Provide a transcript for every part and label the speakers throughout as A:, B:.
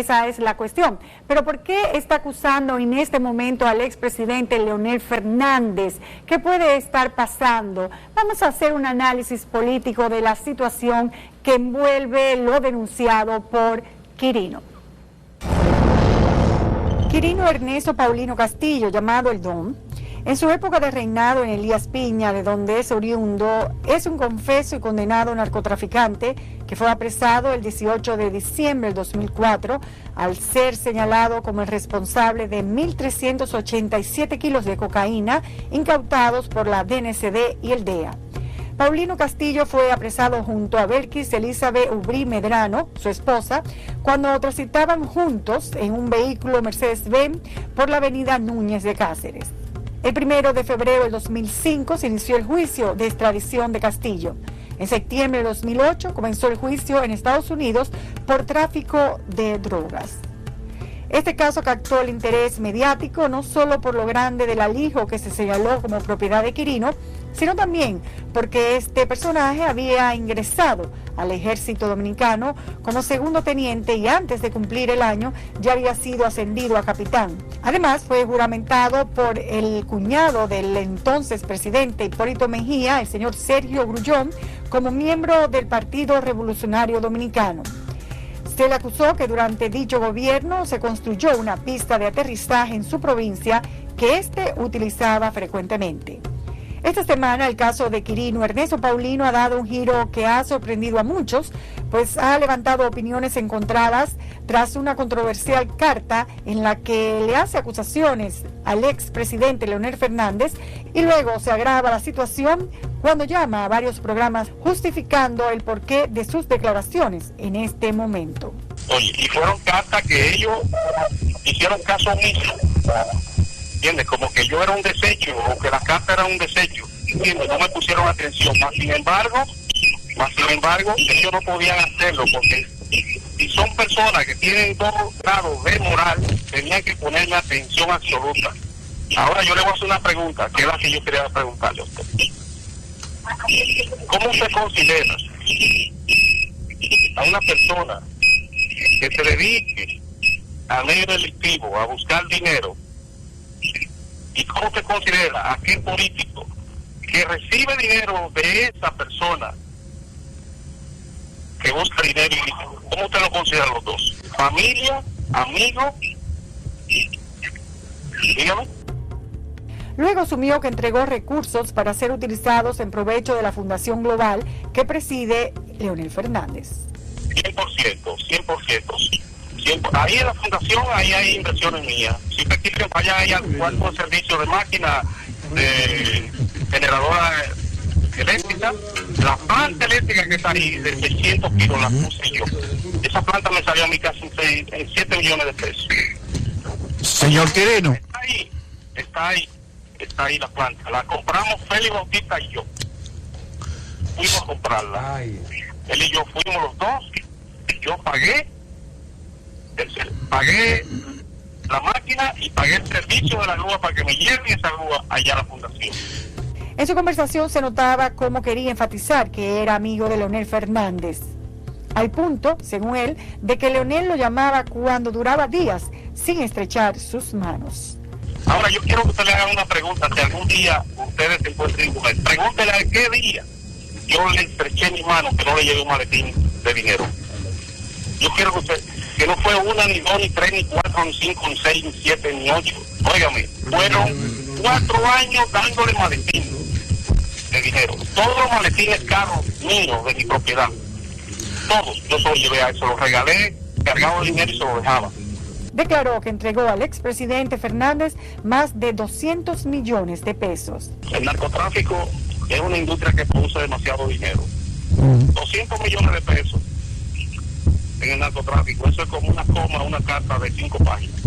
A: esa es la cuestión. Pero ¿por qué está acusando en este momento al expresidente Leonel Fernández? ¿Qué puede estar pasando? Vamos a hacer un análisis político de la situación que envuelve lo denunciado por Quirino. Quirino Ernesto Paulino Castillo, llamado El Don, en su época de reinado en Elías Piña, de donde es oriundo, es un confeso y condenado narcotraficante que fue apresado el 18 de diciembre del 2004 al ser señalado como el responsable de 1.387 kilos de cocaína incautados por la DNCD y el DEA. Paulino Castillo fue apresado junto a Belkis Elizabeth Ubrí Medrano, su esposa, cuando transitaban juntos en un vehículo Mercedes-Benz por la avenida Núñez de Cáceres. El 1 de febrero del 2005 se inició el juicio de extradición de Castillo. En septiembre de 2008 comenzó el juicio en Estados Unidos por tráfico de drogas. Este caso captó el interés mediático no solo por lo grande del alijo que se señaló como propiedad de Quirino, sino también porque este personaje había ingresado al ejército dominicano como segundo teniente y antes de cumplir el año ya había sido ascendido a capitán. Además fue juramentado por el cuñado del entonces presidente Hipólito Mejía, el señor Sergio Grullón, como miembro del Partido Revolucionario Dominicano. Se le acusó que durante dicho gobierno se construyó una pista de aterrizaje en su provincia que éste utilizaba frecuentemente. Esta semana el caso de Quirino Ernesto Paulino ha dado un giro que ha sorprendido a muchos, pues ha levantado opiniones encontradas tras una controversial carta en la que le hace acusaciones al expresidente Leonel Fernández y luego se agrava la situación cuando llama a varios programas justificando el porqué de sus declaraciones en este momento.
B: Oye, y fueron cartas que ellos hicieron caso omiso. ¿Entiendes? Como que yo era un desecho, o que la carta era un desecho, ¿entiendes? No me pusieron atención, más sin embargo, ellos no podían hacerlo, porque si son personas que tienen 2 grados de moral, tenían que ponerme atención absoluta. Ahora yo le voy a hacer una pregunta, que es la que yo quería preguntarle a usted. ¿Cómo se considera a una persona que se dedique al medio delictivo, a buscar dinero? ¿Y cómo se considera a aquel político que recibe dinero de esa persona que busca dinero? ¿Cómo usted lo considera los dos? ¿Familia? ¿Amigo? Dígame.
A: Luego asumió que entregó recursos para ser utilizados en provecho de la Fundación Global que preside Leonel Fernández.
B: 100%. Ahí en la fundación, ahí hay inversiones mías. Si usted quiere vaya ahí al cuarto de servicio de máquina de generadora eléctrica, la planta eléctrica que está ahí de 600 kilos la puse yo. Esa planta me salió a mí casi en 7 millones de pesos.
C: Señor Quirino.
B: Está ahí la planta. La compramos Félix Bautista y yo. Fuimos a comprarla. Él y yo fuimos los dos. Yo pagué la máquina y pagué el servicio de la grúa para que me lleven esa grúa allá a la fundación.
A: En su conversación se notaba cómo quería enfatizar que era amigo de Leonel Fernández, al punto, según él, de que Leonel lo llamaba cuando duraba días sin estrechar sus manos.
B: Ahora yo quiero que usted le haga una pregunta, si algún día ustedes se encuentren con él, pregúntele a qué día yo le estreché mi mano que no le llevé un maletín de dinero. Yo quiero que no fue 1, ni 2, ni 3, ni 4, ni 5, ni 6, ni 7, ni 8. Óigame, fueron 4 años dándole maletín de dinero. Todos los maletines caros míos de mi propiedad. Todos. Yo se los llevé a él, se los regalé, cargado de dinero y se lo dejaba.
A: Declaró que entregó al expresidente Fernández más de 200 millones de pesos.
B: El narcotráfico es una industria que produce demasiado dinero. 200 millones de pesos en el narcotráfico, eso es como una carta de 5 páginas.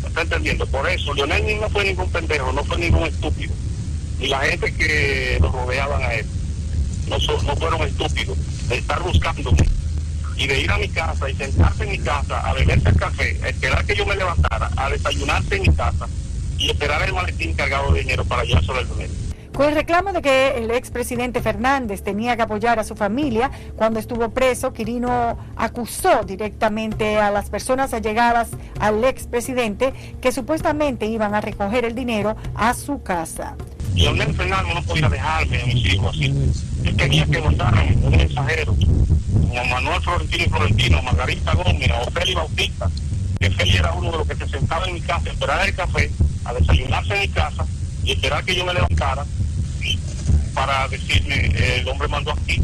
B: ¿Me está entendiendo? Por eso, Leonel no fue ningún pendejo, no fue ningún estúpido. Y la gente que lo rodeaban a él no fueron estúpidos de estar buscándome y de ir a mi casa y sentarse en mi casa a beberse el café, a esperar que yo me levantara, a desayunarse en mi casa y esperar el maletín cargado de dinero para llevárselo al dinero.
A: Con el reclamo de que el expresidente Fernández tenía que apoyar a su familia cuando estuvo preso, Quirino acusó directamente a las personas allegadas al expresidente que supuestamente iban a recoger el dinero a su casa.
B: Leonel Fernández no podía dejarme a mis hijos así. Él tenía que mandar un mensajero, como Manuel Florentino, Margarita Gómez, o Félix Bautista, que Félix era uno de los que se sentaba en mi casa, esperar el café, a desayunarse en mi casa y esperar que yo me levantara para decirme, el hombre mandó aquí,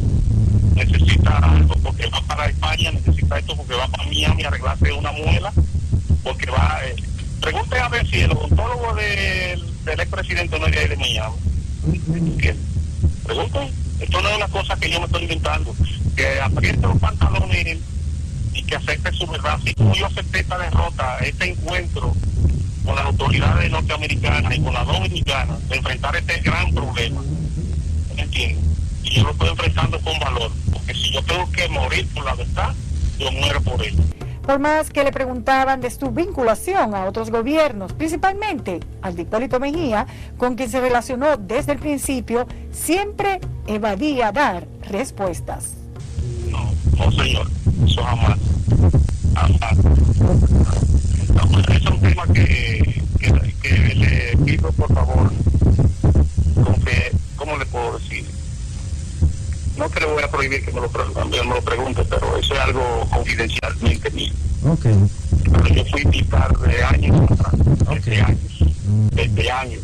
B: necesita algo porque va para España, necesita esto porque va para Miami a arreglarse una muela, porque va... pregunte a ver si el odontólogo del expresidente no es de ahí de Miami. Pregunten, esto no es una cosa que yo me estoy inventando, que apriete los pantalones y que acepte su verdad, así como yo acepté esta derrota, este encuentro con las autoridades norteamericanas y con las dominicanas, de enfrentar este gran problema. ¿Me entiendes? Y yo lo estoy enfrentando con valor, porque si yo tengo que morir por la verdad, yo muero por ella.
A: Por más que le preguntaban de su vinculación a otros gobiernos, principalmente al de Hipólito Mejía, con quien se relacionó desde el principio, siempre evadía dar respuestas.
B: No señor, eso jamás. Es un tema que le pido por favor, ¿cómo le puedo decir? No que le voy a prohibir que me lo pregunte, pero eso es algo confidencialmente mío.
C: Okay.
B: Pero yo fui militar de años atrás, desde años.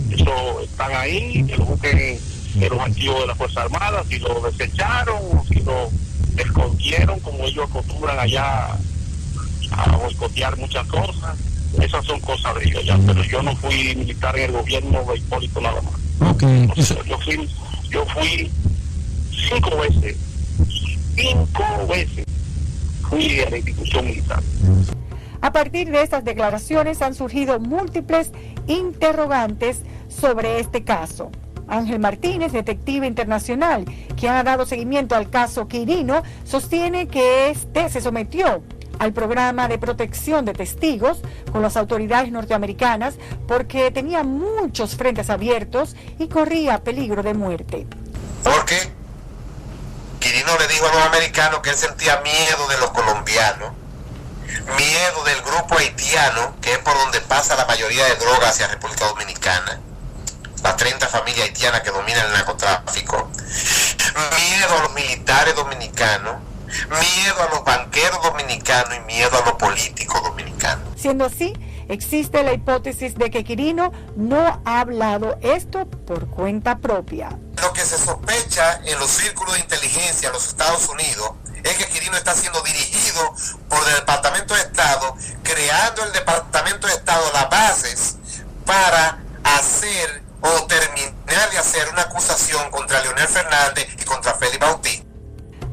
B: Eso están ahí, que lo busquen en los archivos de las Fuerzas Armadas, si lo desecharon o si lo escondieron, como ellos acostumbran allá a boicotear muchas cosas. Esas son cosas de ellos ya, pero yo no fui militar en el gobierno de Hipólito nada más.
C: Okay.
B: O sea, yo fui 5 veces fui a la institución militar.
A: A partir de estas declaraciones han surgido múltiples interrogantes sobre este caso. Ángel Martínez, detective internacional, que ha dado seguimiento al caso Quirino, sostiene que este se sometió al programa de protección de testigos con las autoridades norteamericanas porque tenía muchos frentes abiertos y corría peligro de muerte.
D: Porque Quirino le dijo a los americanos que él sentía miedo de los colombianos, miedo del grupo haitiano, que es por donde pasa la mayoría de drogas hacia República Dominicana, las 30 familias haitianas que dominan el narcotráfico, miedo a los militares dominicanos, miedo a los banqueros dominicanos y miedo a los políticos dominicanos.
A: Siendo así, existe la hipótesis de que Quirino no ha hablado esto por cuenta propia.
D: Lo que se sospecha en los círculos de inteligencia de los Estados Unidos es que Quirino está siendo dirigido por el Departamento de Estado, creando el Departamento de Estado las bases para hacer o terminar de hacer una acusación contra Leonel Fernández y contra Félix Bautista.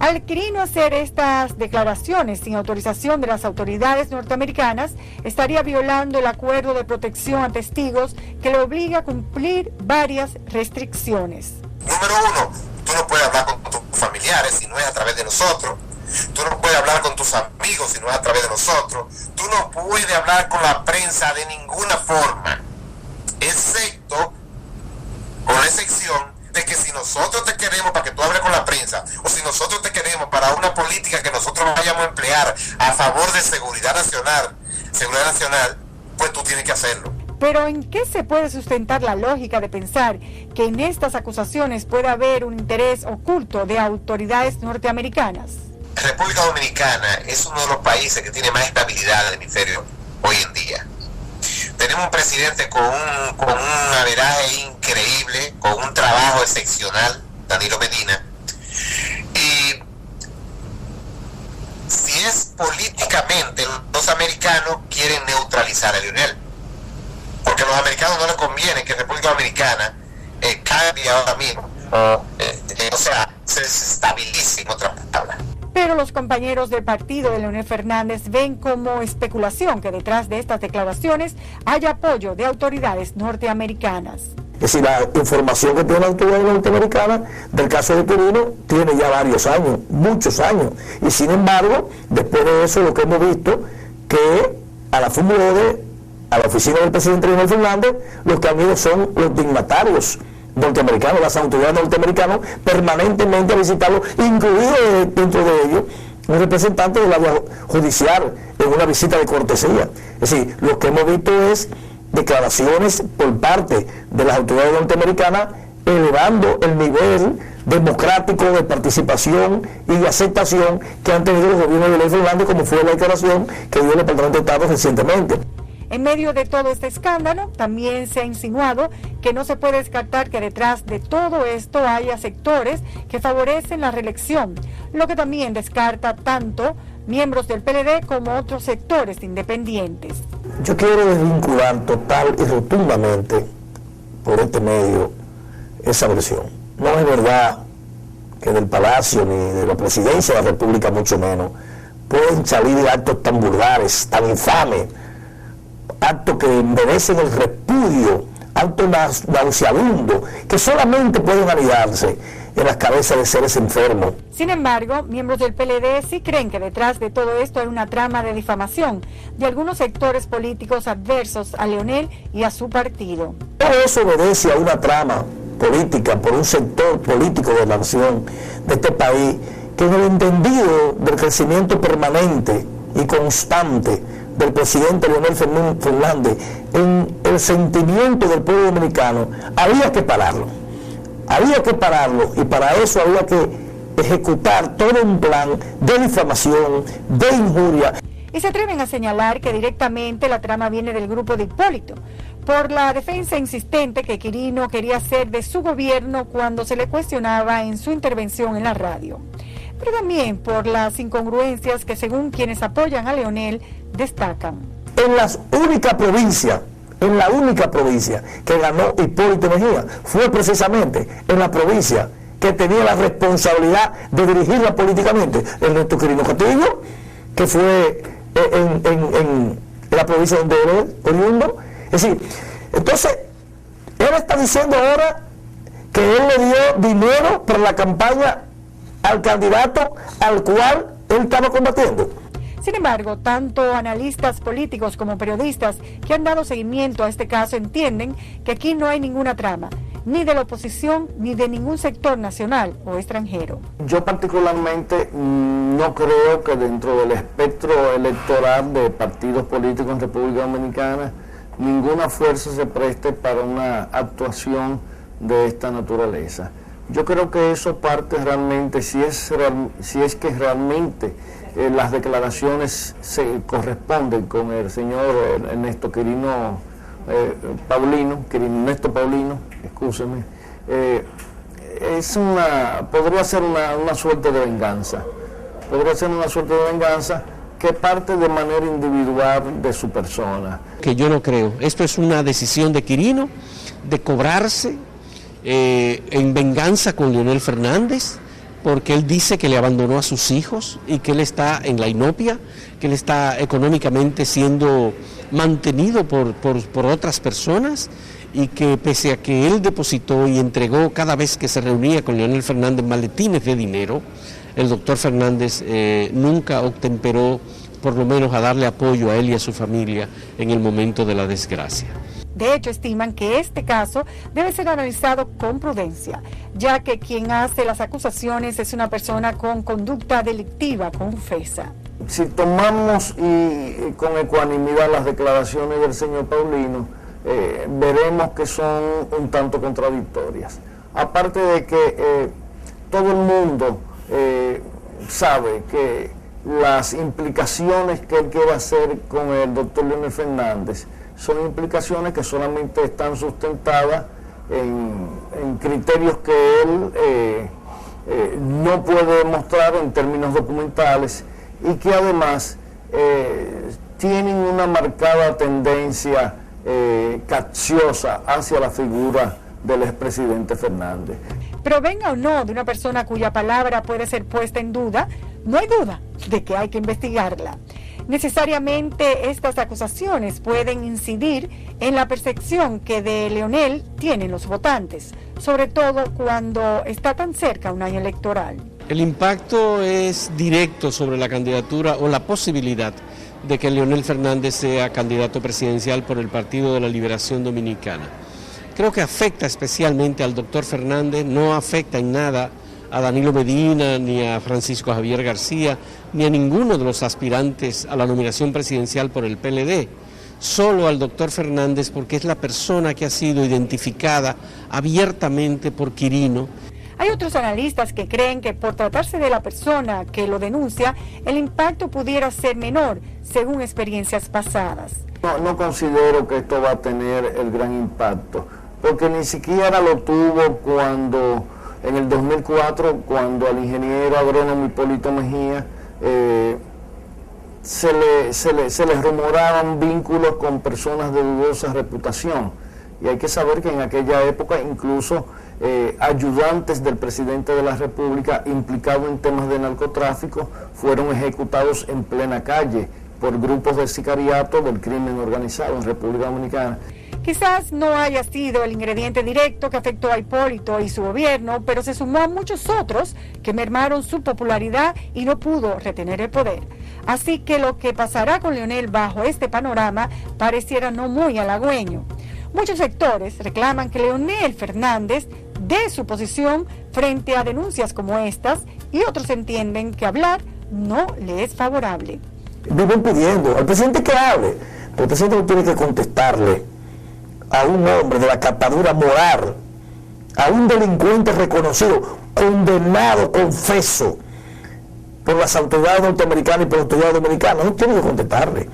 A: Al Quirino hacer estas declaraciones sin autorización de las autoridades norteamericanas, estaría violando el acuerdo de protección a testigos que le obliga a cumplir varias restricciones.
D: Número 1, tú no puedes hablar con tus familiares si no es a través de nosotros. Tú no puedes hablar con tus amigos si no es a través de nosotros. Tú no puedes hablar con la prensa de ninguna forma, excepto con la excepción de que si nosotros te queremos para que tú hables con la prensa, o si nosotros te queremos para una política que nosotros vayamos a emplear a favor de seguridad nacional, pues tú tienes que hacerlo.
A: Pero ¿en qué se puede sustentar la lógica de pensar que en estas acusaciones puede haber un interés oculto de autoridades norteamericanas?
D: República Dominicana es uno de los países que tiene más estabilidad del hemisferio hoy en día. Tenemos un presidente con un averaje increíble, con un trabajo excepcional, Danilo Medina. Y si es políticamente, los americanos quieren neutralizar a Leonel. Porque a los americanos no les conviene que República Dominicana cambie ahora mismo. O sea, se estabilice, en otras palabras.
A: Pero los compañeros del partido de Leonel Fernández ven como especulación que detrás de estas declaraciones haya apoyo de autoridades norteamericanas.
E: Es decir, la información que tiene la autoridad norteamericana del caso de Quirino tiene ya varios años, muchos años. Y sin embargo, después de eso lo que hemos visto, que a la FUMUODE, a la oficina del presidente Leonel Fernández, los que han ido son los dignatarios norteamericanos, las autoridades norteamericanas permanentemente a visitarlo, incluido dentro de ellos un representante del área judicial en una visita de cortesía. Es decir, lo que hemos visto es declaraciones por parte de las autoridades norteamericanas elevando el nivel democrático de participación y de aceptación que han tenido los gobiernos de Leonel Fernández, como fue la declaración que dio el Departamento de Estado recientemente.
A: En medio de todo este escándalo, también se ha insinuado que no se puede descartar que detrás de todo esto haya sectores que favorecen la reelección, lo que también descarta tanto miembros del PLD como otros sectores independientes.
E: Yo quiero desvincular total y rotundamente por este medio esa versión. No es verdad que del Palacio ni de la Presidencia de la República, mucho menos, pueden salir actos tan vulgares, tan infames, actos que merecen el repudio, actos nauseabundos, que solamente pueden anidarse en las cabezas de seres enfermos.
A: Sin embargo, miembros del PLD sí creen que detrás de todo esto hay una trama de difamación de algunos sectores políticos adversos a Leonel y a su partido.
E: Todo eso obedece a una trama política por un sector político de la nación, de este país, que en el entendido del crecimiento permanente y constante del presidente Leonel Fernández, en el sentimiento del pueblo dominicano, había que pararlo. Había que pararlo, y para eso había que ejecutar todo un plan de difamación, de injuria.
A: Y se atreven a señalar que directamente la trama viene del grupo de Hipólito, por la defensa insistente que Quirino quería hacer de su gobierno cuando se le cuestionaba en su intervención en la radio. Pero también por las incongruencias que, según quienes apoyan a Leonel, destacan.
E: En la única provincia que ganó Hipólito Mejía fue precisamente en la provincia que tenía la responsabilidad de dirigirla políticamente, el nuestro Quirino Castillo, que fue en la provincia donde él es oriundo. Es decir, entonces, él está diciendo ahora que él le dio dinero para la campaña al candidato al cual él estaba combatiendo.
A: Sin embargo, tanto analistas políticos como periodistas que han dado seguimiento a este caso entienden que aquí no hay ninguna trama, ni de la oposición ni de ningún sector nacional o extranjero.
F: Yo particularmente no creo que dentro del espectro electoral de partidos políticos en República Dominicana ninguna fuerza se preste para una actuación de esta naturaleza. Yo creo que eso parte realmente, si es que realmente las declaraciones se corresponden con el señor Ernesto Quirino Paulino, excúseme, podría ser una suerte de venganza, que parte de manera individual de su persona.
G: Que yo no creo, esto es una decisión de Quirino de cobrarse en venganza con Leonel Fernández, porque él dice que le abandonó a sus hijos y que él está en la inopia, que él está económicamente siendo mantenido por otras personas, y que pese a que él depositó y entregó cada vez que se reunía con Leonel Fernández maletines de dinero, el doctor Fernández nunca obtemperó por lo menos a darle apoyo a él y a su familia en el momento de la desgracia.
A: De hecho, estiman que este caso debe ser analizado con prudencia, ya que quien hace las acusaciones es una persona con conducta delictiva confesa.
F: Si tomamos y con ecuanimidad las declaraciones del señor Paulino, veremos que son un tanto contradictorias. Aparte de que todo el mundo sabe que las implicaciones que él quiere hacer con el doctor Leonel Fernández son implicaciones que solamente están sustentadas en criterios que él no puede mostrar en términos documentales, y que además tienen una marcada tendencia capciosa hacia la figura del expresidente Fernández.
A: Pero venga o no de una persona cuya palabra puede ser puesta en duda, no hay duda de que hay que investigarla. Necesariamente estas acusaciones pueden incidir en la percepción que de Leonel tienen los votantes, sobre todo cuando está tan cerca un año electoral.
G: El impacto es directo sobre la candidatura o la posibilidad de que Leonel Fernández sea candidato presidencial por el Partido de la Liberación Dominicana. creo que afecta especialmente al doctor Fernández, no afecta en nada a Danilo Medina, ni a Francisco Javier García, ni a ninguno de los aspirantes a la nominación presidencial por el PLD, solo al doctor Fernández porque es la persona que ha sido identificada abiertamente por Quirino.
A: Hay otros analistas que creen que por tratarse de la persona que lo denuncia, el impacto pudiera ser menor, según experiencias pasadas.
F: No considero que esto va a tener el gran impacto, porque ni siquiera lo tuvo cuando, en el 2004, cuando al ingeniero agrónomo Hipólito Mejía se le rumoraban vínculos con personas de dudosa reputación. Y hay que saber que en aquella época incluso ayudantes del presidente de la República implicados en temas de narcotráfico fueron ejecutados en plena calle por grupos de sicariato del crimen organizado en República Dominicana.
A: Quizás no haya sido el ingrediente directo que afectó a Hipólito y su gobierno, pero se sumó a muchos otros que mermaron su popularidad y no pudo retener el poder. Así que lo que pasará con Leonel bajo este panorama pareciera no muy halagüeño. Muchos sectores reclaman que Leonel Fernández dé su posición frente a denuncias como estas y otros entienden que hablar no le es favorable.
E: Viven pidiendo al presidente que hable, pero el presidente no tiene que contestarle a un hombre de la catadura moral, a un delincuente reconocido, condenado, confeso por las autoridades norteamericanas y por las autoridades dominicanas. No tiene que contestarle.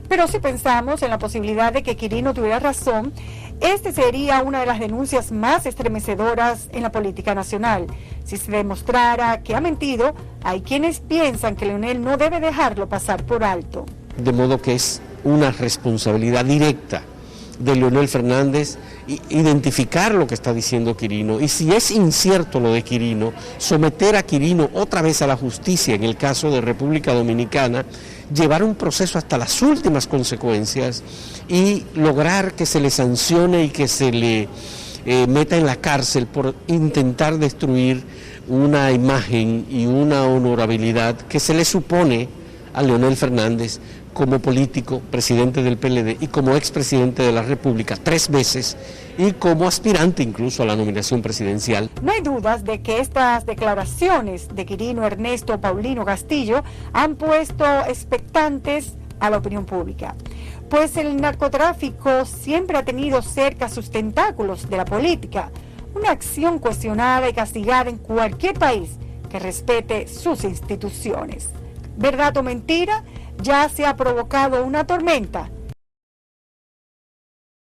A: Pero si pensamos en la posibilidad de que Quirino tuviera razón, este sería una de las denuncias más estremecedoras en la política nacional. Si se demostrara que ha mentido, hay quienes piensan que Leonel no debe dejarlo pasar por alto.
G: De modo que es una responsabilidad directa de Leonel Fernández identificar lo que está diciendo Quirino, y si es incierto lo de Quirino, someter a Quirino otra vez a la justicia en el caso de República Dominicana, llevar un proceso hasta las últimas consecuencias y lograr que se le sancione y que se le meta en la cárcel por intentar destruir una imagen y una honorabilidad que se le supone a Leonel Fernández como político, presidente del PLD y como expresidente de la República 3 veces y como aspirante incluso a la nominación presidencial.
A: No hay dudas de que estas declaraciones de Quirino Ernesto Paulino Castillo han puesto expectantes a la opinión pública, pues el narcotráfico siempre ha tenido cerca sus tentáculos de la política, una acción cuestionada y castigada en cualquier país que respete sus instituciones. ¿Verdad o mentira? Ya se ha provocado una tormenta